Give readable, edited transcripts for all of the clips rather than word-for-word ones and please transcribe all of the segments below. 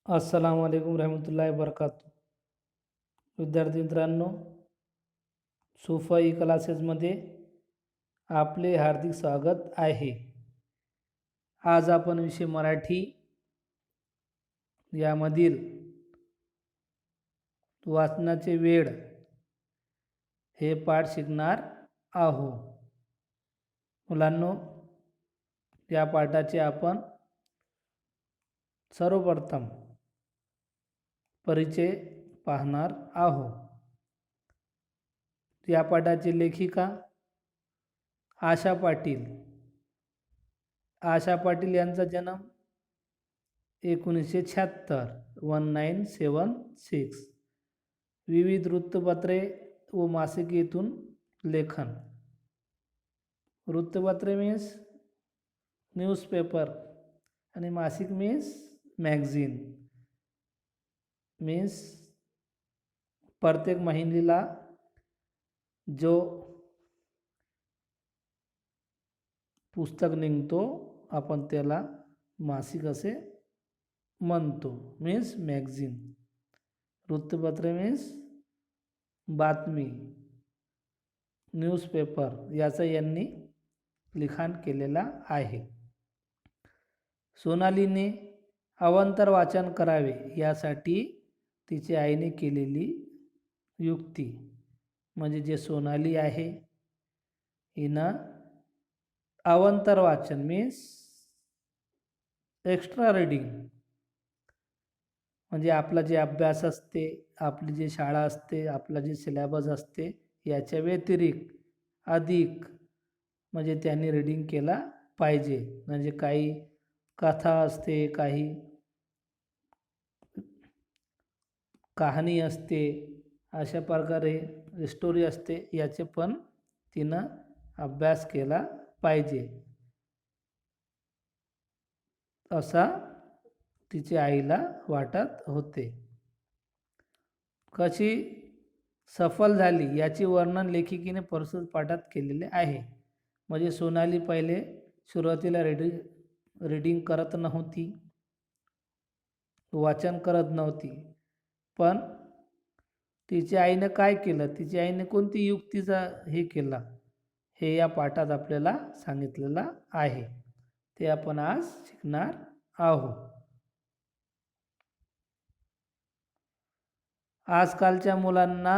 अस्सलाम वालेकुम रहमतुल्लाहि वबरकातुह. विद्यार्थी मित्रांनो, सुफई क्लासेसमध्ये आपले हार्दिक स्वागत आहे. आज आपण विषय मराठी यामधील वाचनाचे वेळ हे पाठ शिकणार आहोत. मुलांनो, या पाठाचे आपण सर्वप्रथम परिचय पाहणार आहोत. या पाठाची लेखिका आशा पाटील. आशा पाटील यांचा जन्म 1976 विविध वृत्तपत्रे व मासिकेतून लेखन. वृत्तपत्रे मीन्स न्यूजपेपर आणि मासिक मीन्स मॅगझिन. मीन्स प्रत्येक महिन्याला जो पुस्तक निघतो आपण त्याला मासिक असे म्हणतो. Means magazine. वृत्तपत्रे मीन्स बातमी, न्यूजपेपर याचं यांनी लिखाण केलेला आहे. सोनालीने अवांतर वाचन करावे यासाठी तिच्या आईने केलेली युक्ती म्हणजे जे सोनाली आहे हिनं अवांतर वाचन मीन्स एक्स्ट्रा रीडिंग म्हणजे आपला जे अभ्यास असते, आपली जी शाळा असते, आपला जे सिलेबस असते याच्या व्यतिरिक्त अधिक म्हणजे त्यांनी रीडिंग केला पाहिजे. म्हणजे काही कथा असते, काही कहाणी असते, अशा प्रकारे स्टोरी असते, याचे पण तिनं अभ्यास केला पाहिजे असा तिच्या आईला वाटत होते. कशी सफल झाली याचे वर्णन लेखिकेने प्रस्तुत पाठात केलेले आहे. म्हणजे सोनाली पहिले सुरुवातीला रीडिंग करत नव्हती, वाचन करत नव्हती, पण तिच्या आईनं काय केलं, तिच्या आईने कोणती युक्तीचा हे केला हे या पाठात आपल्याला सांगितलेलं आहे. ते आपण आज शिकणार आहोत. आजकालच्या मुलांना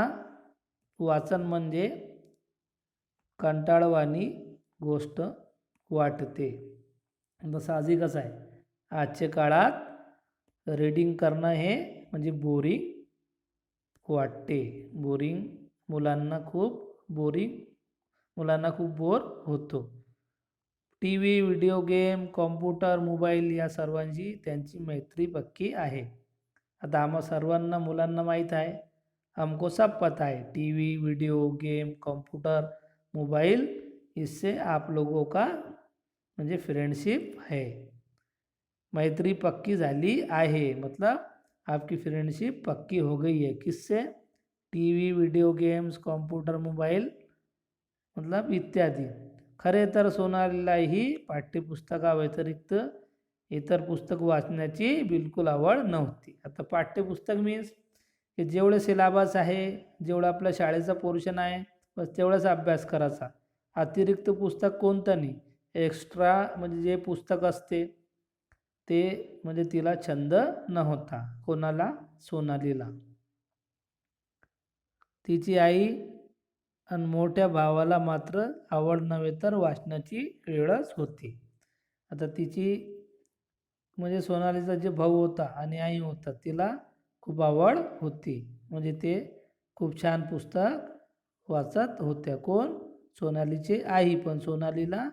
वाचन म्हणजे कंटाळवाणी गोष्ट वाटते. साहजिकच आहे. आजच्या काळात रीडिंग करणं हे म्हणजे बोरिंग वाटते. मुलांना खूप बोर होतो. T V, video game, computer, mobile या सर्वांची त्यांची मैत्री पक्की आहे. आता आम्हा सर्वांना मुलांना माहीत आहे, हमको सब पता है, TV, video game, computer, mobile, इससे आप लोगों का म्हणजे फ्रेंडशिप है. मैत्री पक्की झाली आहे, मतलब आपकी फ्रेंडशिप पक्की हो गई है. किससे? TV, video games, computer, mobile मतलब इत्यादी. खरे तर सोनालीलाही पाठ्यपुस्तकाव्यतिरिक्त इतर पुस्तक वाचण्याची बिलकुल आवड नव्हती. आता पाठ्यपुस्तक मीन्स की जेवढे सिलेबस आहे, जेवढा आपल्या शाळेचा पोर्शन आहे बस तेवढाच अभ्यास करायचा. अतिरिक्त पुस्तक कोणतं नाही. एक्स्ट्रा म्हणजे जे पुस्तक असते ते म्हणजे तिला छंद नव्हता. कोणाला? सोनालीला. तिची आई आणि मोठ्या भावाला मात्र आवड नव्हे तर वाचनाची वेळच होती. आता तिची म्हणजे सोनालीचा जे भाऊ होता आणि आई होता तिला खूप आवड होती. म्हणजे ते खूप छान पुस्तक वाचत होत्या. कोण? सोनालीची आई. पण सोनालीला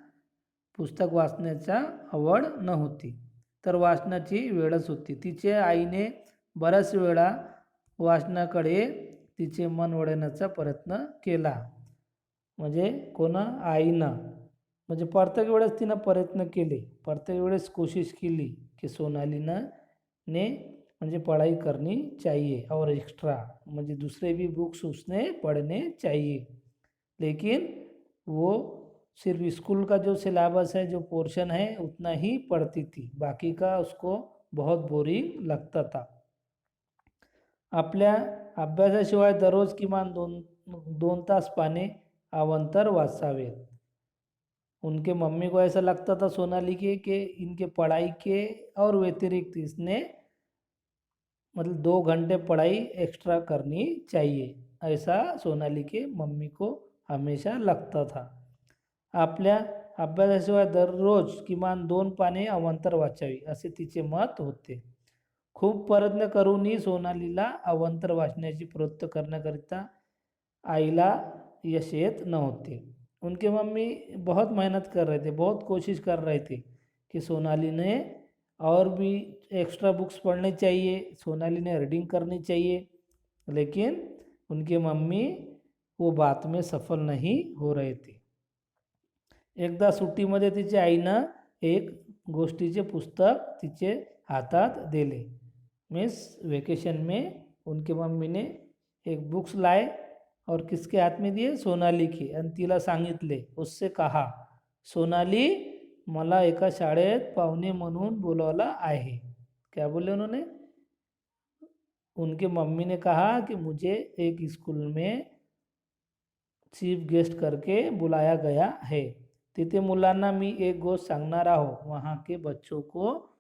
पुस्तक वाचण्याचा आवड नव्हती, तर वाचनाची वेळच होती. तिच्या आईने बऱ्याच वेळा वाचनाकडे तिचे मन वळवण्याचा प्रयत्न केला. म्हणजे आईनं म्हणजे प्रत्येक वेळेस तिनं प्रयत्न केले, प्रत्येक वेळेस कोशिश केली कि सोनालीनं म्हणजे पढ़ाई करनी चाहिए और एक्स्ट्रा म्हणजे दूसरे भी बुक्स उसने पढ़ने चाहिए. लेकिन वो सिर्फ स्कूल का जो सिलेबस है, जो पोर्शन है, उतना ही पढ़ती थी. बाकी का उसको बहुत बोरिंग लगता था. आपल्या अभ्यासाशिवाय दररोज किमान 2 तास पाने अवंतर वाचावे. उनके मम्मी को ऐसा लगता था सोनाली के कि इनके पढ़ाई के और व्यतिरिक्त इसने मतलब 2 घंटे पढ़ाई एक्स्ट्रा करनी चाहिए, ऐसा सोनाली के मम्मी को हमेशा लगता था. आपल्या अभ्यासाशिवाय दररोज किमान 2 पाने अवांतर वाचावी असे तिचे मत होते. खूप प्रयत्न करूनही सोनालीला अवांतर वाचण्याची प्रवृत्त करण्याकरिता आईला यश येत नव्हते. उनके मम्मी बहुत मेहनत कर रहे थे, बहुत कोशिश कर रहे थे कि सोनाली ने और भी एक्स्ट्रा बुक्स पढ़ने चाहिए, सोनाली ने रीडिंग करनी चाहिए, लेकिन उनके मम्मी वो बात में सफल नहीं हो रहे थे. एकदा सुट्टीमध्ये तिच्या आईनं एक गोष्टीचे पुस्तक तिचे हातात दिले. मीन्स वेकेशन में उनके मम्मी ने एक बुक्स लाए और किसके हाथ में दिए, सोनाली की, आणि तिला सांगितले, उससे कहा, सोनाली मला एका शाळेत पाहुणे म्हणून बोलवला आहे. क्या बोले उन्होंने, उनके मम्मी ने कहा कि मुझे एक स्कूल में चीफ गेस्ट करके बुलाया गया है. तिथे मुलांना मी एक गोष्ट सांगणार आहो, वहाँ के बच्चों को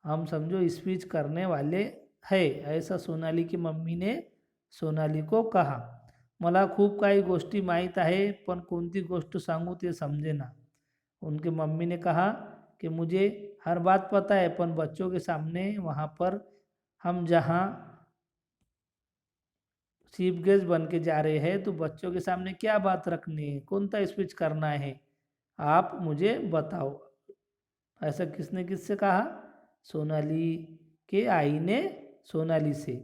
हम समझो स्पीच करने वाले है, ऐसा सोनाली की मम्मी ने सोनाली को कहा. मला खूप काही गोष्टी माहीत आहे, पण कोणती गोष्ट सांगू ते समजेना. उनके मम्मी ने कहा कि मुझे हर बात पता है, पण बच्चों के सामने वहाँ पर हम जहाँ चीफ गेस्ट बन के जा रहे हैं, तो बच्चों के सामने क्या बात रखनी है, कौन सा स्पीच करना है, आप मुझे बताओ. ऐसा किसने किससे कहा, सोनाली के आईने सोनाली से.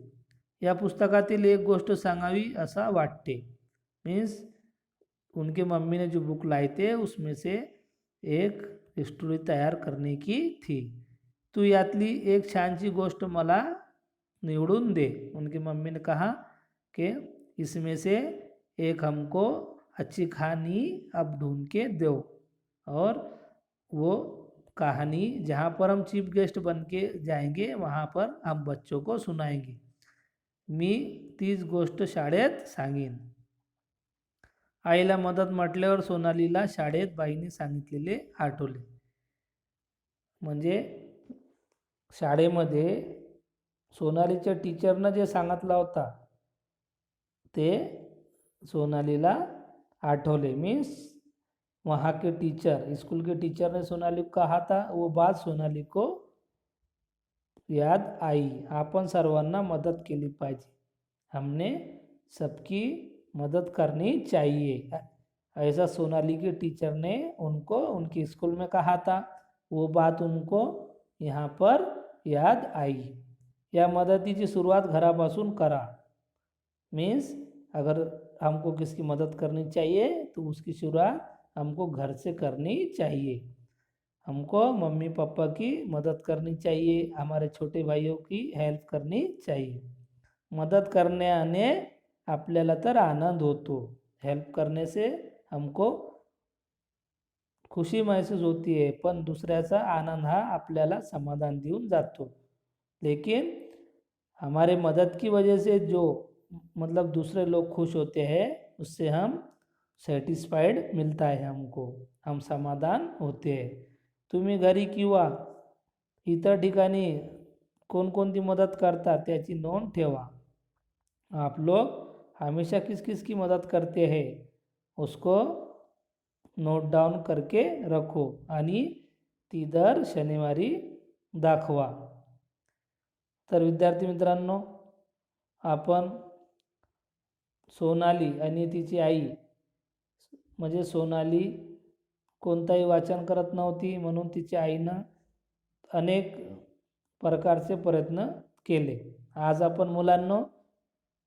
या पुस्तकातील एक गोष्ट सांगावी असा वाटते. मीन्स उनके मम्मी ने जो बुक लाए थे उसमें से एक स्टोरी तयार करने की थी. तू यातली एक छानची गोष्ट मला निवडून दे. उनकी मम्मी ने कहा कि इसमें से एक हमको अच्छी कहानी अब ढूंढ के दो, और वो कहानी जहाँ पर हम चीफ गेस्ट बन के जाएंगे वहाँ पर हम बच्चों को सुनाएंगे. मी तीच गोष्ट शाळेत सांगेन. आईला मदत म्हटल्यावर सोनालीला शाळेत बाईने सांगितलेले आठवले. म्हणजे शाळेमध्ये सोनालीच्या टीचरनं जे सांगितलं होता ते सोनालीला आठवले. मीन्स वहाँ के टीचर, स्कूल के टीचर ने सोनाली को कहा था, वो बात सोनाली को याद आई. आपण सर्वांना मदत केली पाहिजे, हमने सबकी मदद करनी चाहिए, ऐसा सोनाली के टीचर ने उनको उनके स्कूल में कहा था. वो बात उनको यहाँ पर याद आई. या मदतीची सुरुवात घरापासून करा. मीन्स अगर हमको किसकी मदद करनी चाहिए तो उसकी शुरुआत हमको घर से करनी चाहिए. हमको मम्मी पापा की मदद करनी चाहिए, हमारे छोटे भाइयों की हेल्प करनी चाहिए. मदत करण्याने आपल्याला तर आनंद होतो, हेल्प करने से हमको खुशी महसूस होती है, पण दुसऱ्याचा आनंद हा आपल्याला समाधान देऊन जातो. लेकिन हमारे मदद की वजह से जो मतलब दूसरे लोग खुश होते हैं, उससे हम सॅटिस्फाईड मिलता है हमको, हम समाधान होते हैं. तुम्ही घरी किंवा इतर ठिकाणी कोणकोणती मदत करता त्याची नोंद ठेवा. आप लोग हमेशा किस किस की मदद करते हैं उसको नोट डाउन करके रखो आणि ती दर शनिवारी दाखवा. तर विद्यार्थी मित्रांनो, आपण सोनाली आणि तिची आई, म्हणजे सोनाली कोणताही वाचन करत नव्हती, म्हणून तिच्या आईनं अनेक प्रकारचे प्रयत्न केले. आज आपण मुलांनो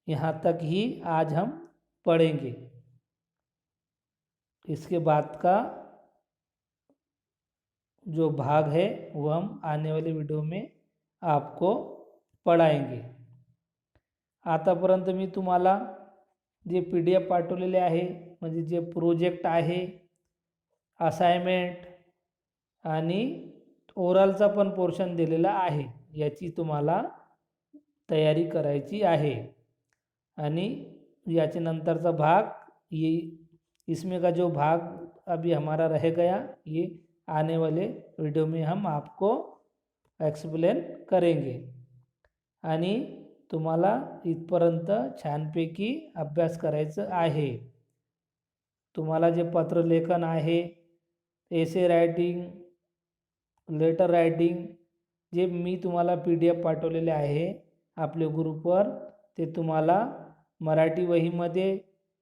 यहाँ तक ही आज हम पढ़ेंगे. इसके बाद का जो भाग है वो हम आने वाले वीडियो में आपको पढ़ाएंगे. आतापर्यंत मी तुम्हाला जे PDF पाठवलेले आहे, म्हणजे जे प्रोजेक्ट आहे, असाइनमेंट आणि ओरलचा पण पोर्शन दिलेला आहे. याची तुम्हाला तयारी करायची आहे। आणि याचे नंतरचा भाग ये इसमें का जो भाग अभी हमारा रह गया ये आने वाले वीडियो में हम आपको एक्सप्लेन करेंगे। आणि तुम्हाला इथपर्यंत छानपैकी अभ्यास करायचं आहे। तुम्हाला जे पत्रलेखन आहे, एसे रायटिंग, लेटर रायटिंग, जे मी तुम्हाला PDF पाठवलेले आहे आपल्या ग्रुपवर, ते तुम्हाला मराठी वहीमध्ये,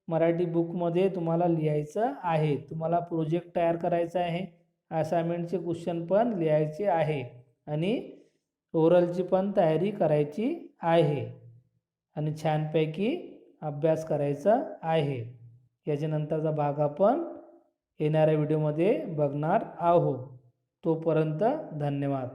मराठी बुकमध्ये तुम्हाला लिहायचं आहे। तुम्हाला प्रोजेक्ट तयार करायचा आहे, असाइनमेंटचे क्वेश्चन पण लिहायचे आहे आणि ओरलची पण तयारी करायची आहे आणि छानपैकी अभ्यास करायचा आहे। याच्यानंतरचा भाग आपण येणाऱ्या व्हिडिओमध्ये बघणार आहोत। तोपर्यंत धन्यवाद।